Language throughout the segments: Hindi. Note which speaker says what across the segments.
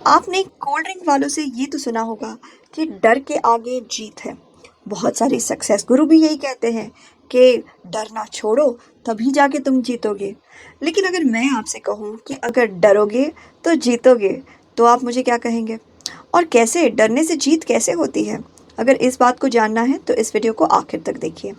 Speaker 1: आपने कोल्ड ड्रिंक वालों से ये तो सुना होगा कि डर के आगे जीत है। बहुत सारे सक्सेस गुरु भी यही कहते हैं कि डरना छोड़ो, तभी जाके तुम जीतोगे। लेकिन अगर मैं आपसे कहूँ कि अगर डरोगे तो जीतोगे, तो आप मुझे क्या कहेंगे? और कैसे डरने से जीत कैसे होती है? अगर इस बात को जानना है तो इस वीडियो को आखिर तक देखिए।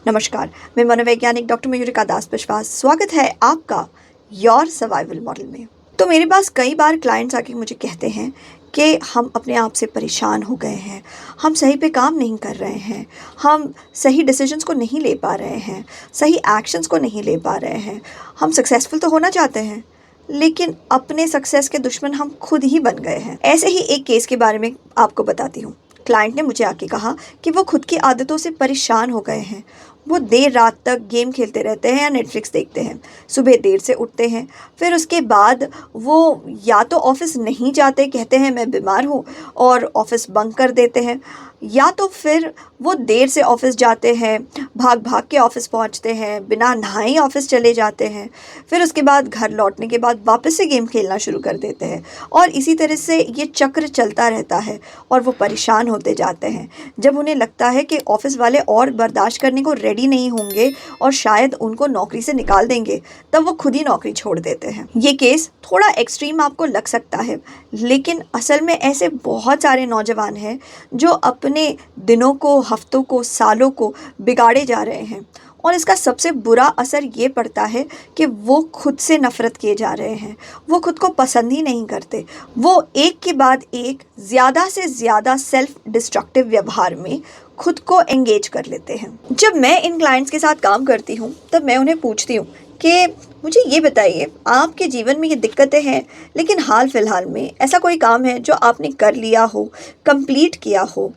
Speaker 1: नमस्कार, मैं मनोवैज्ञानिक डॉक्टर मयूरिका दास विश्वास, स्वागत है आपका योर सर्वाइवल मॉडल में। तो मेरे पास कई बार क्लाइंट्स आके मुझे कहते हैं कि हम अपने आप से परेशान हो गए हैं, हम सही पे काम नहीं कर रहे हैं, हम सही डिसीजंस को नहीं ले पा रहे हैं, सही एक्शंस को नहीं ले पा रहे हैं। हम सक्सेसफुल तो होना चाहते हैं, लेकिन अपने सक्सेस के दुश्मन हम खुद ही बन गए हैं। ऐसे ही एक केस के बारे में आपको बताती हूँ। क्लाइंट ने मुझे आके कहा कि वो खुद की आदतों से परेशान हो गए हैं। वो देर रात तक गेम खेलते रहते हैं या नेटफ्लिक्स देखते हैं, सुबह देर से उठते हैं, फिर उसके बाद वो या तो ऑफिस नहीं जाते, कहते हैं मैं बीमार हूँ और ऑफिस बंक कर देते हैं, या तो फिर वो देर से ऑफिस जाते हैं, भाग भाग के ऑफिस पहुँचते हैं, बिना नहाए ही ऑफिस चले जाते हैं, फिर उसके बाद घर लौटने के बाद वापस से गेम खेलना शुरू कर देते हैं और इसी तरह से ये चक्र चलता रहता है और वो परेशान होते जाते हैं। जब उन्हें लगता है कि ऑफिस वाले और बर्दाश्त करने को रेडी नहीं होंगे और शायद उनको नौकरी से निकाल देंगे, तब वो खुद ही नौकरी छोड़ देते हैं। ये केस थोड़ा एक्सट्रीम आपको लग सकता है, लेकिन असल में ऐसे बहुत सारे नौजवान हैं जो अपने दिनों को, हफ्तों को, सालों को बिगाड़े जा रहे हैं और इसका सबसे बुरा असर ये पड़ता है कि वो खुद से नफ़रत किए जा रहे हैं। वो खुद को पसंद ही नहीं करते। वो एक के बाद एक ज़्यादा से ज़्यादा सेल्फ डिस्ट्रक्टिव व्यवहार में खुद को एंगेज कर लेते हैं। जब मैं इन क्लाइंट्स के साथ काम करती हूँ, तब मैं उन्हें पूछती हूँ कि मुझे ये बताइए, आपके जीवन में ये दिक्कतें हैं, लेकिन हाल फिलहाल में ऐसा कोई काम है जो आपने कर लिया हो, कंप्लीट किया हो?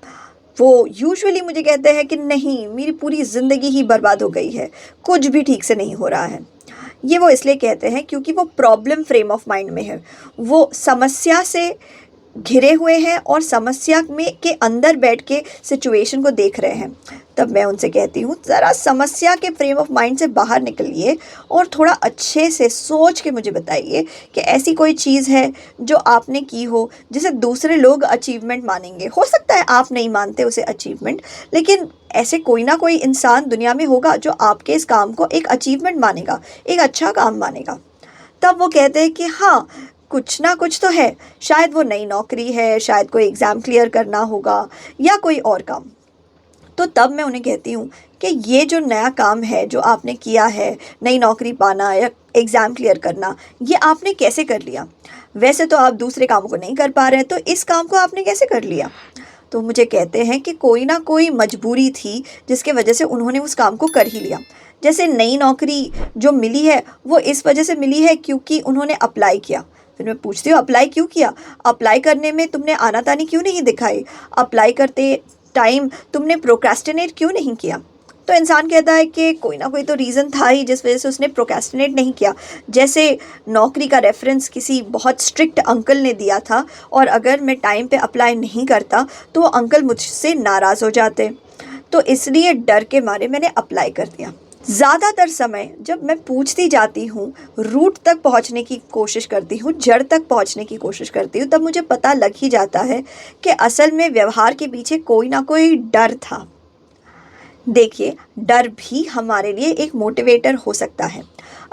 Speaker 1: वो यूजुअली मुझे कहते हैं कि नहीं, मेरी पूरी ज़िंदगी ही बर्बाद हो गई है, कुछ भी ठीक से नहीं हो रहा है। ये वो इसलिए कहते हैं क्योंकि वो प्रॉब्लम फ्रेम ऑफ माइंड में है। वो समस्या से घिरे हुए हैं और समस्या में के अंदर बैठ के सिचुएशन को देख रहे हैं। तब मैं उनसे कहती हूँ, ज़रा समस्या के फ्रेम ऑफ माइंड से बाहर निकलिए और थोड़ा अच्छे से सोच के मुझे बताइए कि ऐसी कोई चीज़ है जो आपने की हो जिसे दूसरे लोग अचीवमेंट मानेंगे। हो सकता है आप नहीं मानते उसे अचीवमेंट, लेकिन ऐसे कोई ना कोई इंसान दुनिया में होगा जो आपके इस काम को एक अचीवमेंट मानेगा, एक अच्छा काम मानेगा। तब वो कहते हैं कि हाँ, कुछ ना कुछ तो है। शायद वो नई नौकरी है, शायद कोई एग्ज़ाम क्लियर करना होगा या कोई और काम। तो तब मैं उन्हें कहती हूँ कि ये जो नया काम है जो आपने किया है, नई नौकरी पाना या एग्ज़ाम क्लियर करना, ये आपने कैसे कर लिया? वैसे तो आप दूसरे कामों को नहीं कर पा रहे हैं, तो इस काम को आपने कैसे कर लिया? तो मुझे कहते हैं कि कोई ना कोई मजबूरी थी जिसके वजह से उन्होंने उस काम को कर ही लिया। जैसे नई नौकरी जो मिली है, वो इस वजह से मिली है क्योंकि उन्होंने अप्लाई किया। फिर मैं पूछती हूँ, अप्लाई क्यों किया? अप्लाई करने में तुमने आनाकानी क्यों नहीं दिखाई? अप्लाई करते टाइम तुमने प्रोक्रेस्टिनेट क्यों नहीं किया? तो इंसान कहता है कि कोई ना कोई तो रीज़न था ही जिस वजह से उसने प्रोक्रेस्टिनेट नहीं किया। जैसे नौकरी का रेफरेंस किसी बहुत स्ट्रिक्ट अंकल ने दिया था और अगर मैं टाइम पे अप्लाई नहीं करता तो वो अंकल मुझसे नाराज़ हो जाते, तो इसलिए डर के मारे मैंने अप्लाई कर दिया। ज़्यादातर समय जब मैं पूछती जाती हूँ, रूट तक पहुँचने की कोशिश करती हूँ, जड़ तक पहुँचने की कोशिश करती हूँ, तब मुझे पता लग ही जाता है कि असल में व्यवहार के पीछे कोई ना कोई डर था। देखिए, डर भी हमारे लिए एक मोटिवेटर हो सकता है।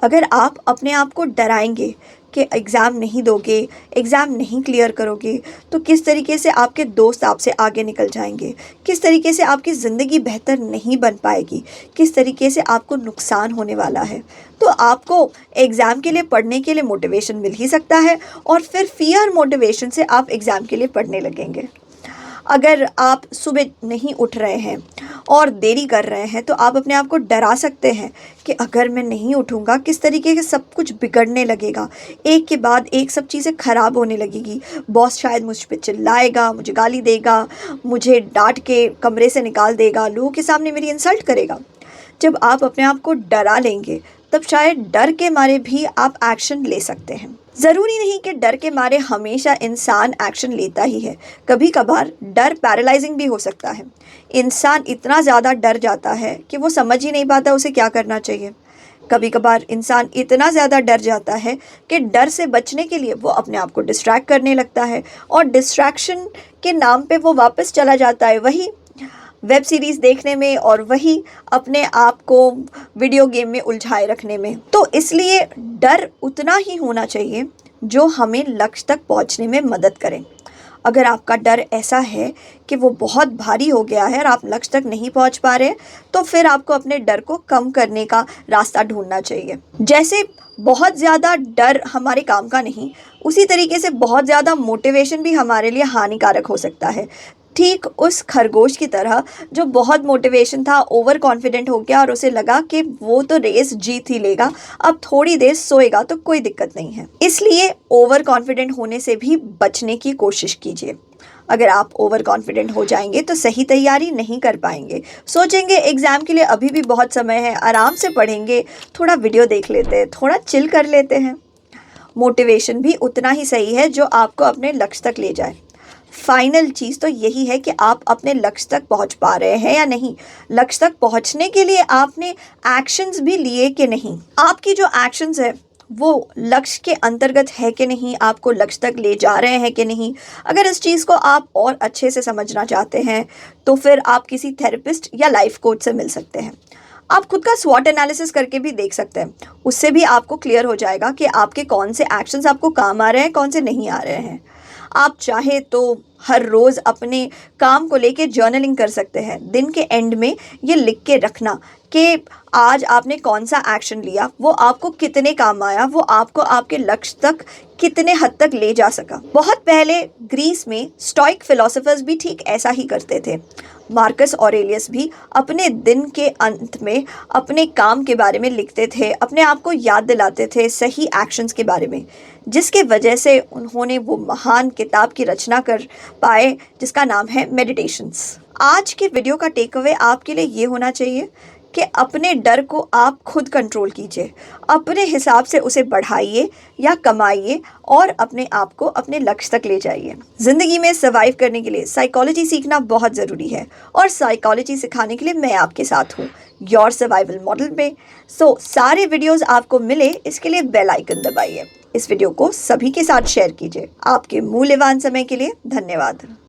Speaker 1: अगर आप अपने आप को डराएंगे कि एग्ज़ाम नहीं दोगे, एग्ज़ाम नहीं क्लियर करोगे, तो किस तरीके से आपके दोस्त आपसे आगे निकल जाएंगे, किस तरीके से आपकी ज़िंदगी बेहतर नहीं बन पाएगी, किस तरीके से आपको नुकसान होने वाला है। तो आपको एग्ज़ाम के लिए पढ़ने के लिए मोटिवेशन मिल ही सकता है और फिर फ़ियर मोटिवेशन से आप एग्ज़ाम के लिए पढ़ने लगेंगे। अगर आप सुबह नहीं उठ रहे हैं और देरी कर रहे हैं, तो आप अपने आप को डरा सकते हैं कि अगर मैं नहीं उठूँगा, किस तरीके से सब कुछ बिगड़ने लगेगा, एक के बाद एक सब चीज़ें ख़राब होने लगेगी। बॉस शायद मुझ पे चिल्लाएगा, मुझे गाली देगा, मुझे डांट के कमरे से निकाल देगा, लोगों के सामने मेरी इंसल्ट करेगा। जब आप अपने आप को डरा लेंगे, तब शायद डर के मारे भी आप एक्शन ले सकते हैं। ज़रूरी नहीं कि डर के मारे हमेशा इंसान एक्शन लेता ही है। कभी कभार डर पैरालाइजिंग भी हो सकता है। इंसान इतना ज़्यादा डर जाता है कि वो समझ ही नहीं पाता उसे क्या करना चाहिए। कभी कभार इंसान इतना ज़्यादा डर जाता है कि डर से बचने के लिए वो अपने आप को डिस्ट्रैक्ट करने लगता है, और डिस्ट्रैक्शन के नाम पे वो वापस चला जाता है वही वेब सीरीज़ देखने में और वही अपने आप को वीडियो गेम में उलझाए रखने में। तो इसलिए डर उतना ही होना चाहिए जो हमें लक्ष्य तक पहुंचने में मदद करे। अगर आपका डर ऐसा है कि वो बहुत भारी हो गया है और आप लक्ष्य तक नहीं पहुंच पा रहे, तो फिर आपको अपने डर को कम करने का रास्ता ढूंढना चाहिए। जैसे बहुत ज़्यादा डर हमारे काम का नहीं, उसी तरीके से बहुत ज़्यादा मोटिवेशन भी हमारे लिए हानिकारक हो सकता है। ठीक उस खरगोश की तरह जो बहुत मोटिवेशन था, ओवर कॉन्फिडेंट हो गया और उसे लगा कि वो तो रेस जीत ही लेगा, अब थोड़ी देर सोएगा तो कोई दिक्कत नहीं है। इसलिए ओवर कॉन्फिडेंट होने से भी बचने की कोशिश कीजिए। अगर आप ओवर कॉन्फिडेंट हो जाएंगे तो सही तैयारी नहीं कर पाएंगे। सोचेंगे एग्ज़ाम के लिए अभी भी बहुत समय है, आराम से पढ़ेंगे, थोड़ा वीडियो देख लेते हैं, थोड़ा चिल कर लेते हैं। मोटिवेशन भी उतना ही सही है जो आपको अपने लक्ष्य तक ले जाए। फाइनल चीज़ तो यही है कि आप अपने लक्ष्य तक पहुंच पा रहे हैं या नहीं। लक्ष्य तक पहुंचने के लिए आपने एक्शंस भी लिए कि नहीं, आपकी जो एक्शंस है वो लक्ष्य के अंतर्गत है कि नहीं, आपको लक्ष्य तक ले जा रहे हैं कि नहीं। अगर इस चीज़ को आप और अच्छे से समझना चाहते हैं तो फिर आप किसी थेरेपिस्ट या लाइफ कोच से मिल सकते हैं। आप खुद का स्वॉट एनालिसिस करके भी देख सकते हैं, उससे भी आपको क्लियर हो जाएगा कि आपके कौन से एक्शंस आपको काम आ रहे हैं, कौन से नहीं आ रहे हैं। आप चाहे तो हर रोज़ अपने काम को लेके जर्नलिंग कर सकते हैं। दिन के एंड में ये लिख के रखना कि आज आपने कौन सा एक्शन लिया, वो आपको कितने काम आया, वो आपको आपके लक्ष्य तक कितने हद तक ले जा सका। बहुत पहले ग्रीस में स्टोइक फिलोसोफर्स भी ठीक ऐसा ही करते थे। मार्कस ऑरेलियस भी अपने दिन के अंत में अपने काम के बारे में लिखते थे, अपने आप को याद दिलाते थे सही एक्शंस के बारे में, जिसके वजह से उन्होंने वो महान किताब की रचना कर पाए जिसका नाम है मेडिटेशंस। आज के वीडियो का टेक अवे आपके लिए ये होना चाहिए कि अपने डर को आप खुद कंट्रोल कीजिए, अपने हिसाब से उसे बढ़ाइए या कमाइए और अपने आप को अपने लक्ष्य तक ले जाइए। ज़िंदगी में सर्वाइव करने के लिए साइकोलॉजी सीखना बहुत ज़रूरी है, और साइकोलॉजी सिखाने के लिए मैं आपके साथ हूँ योर सर्वाइवल मॉडल में। सारे वीडियोस आपको मिले इसके लिए बेल आइकन दबाइए। इस वीडियो को सभी के साथ शेयर कीजिए। आपके मूल्यवान समय के लिए धन्यवाद।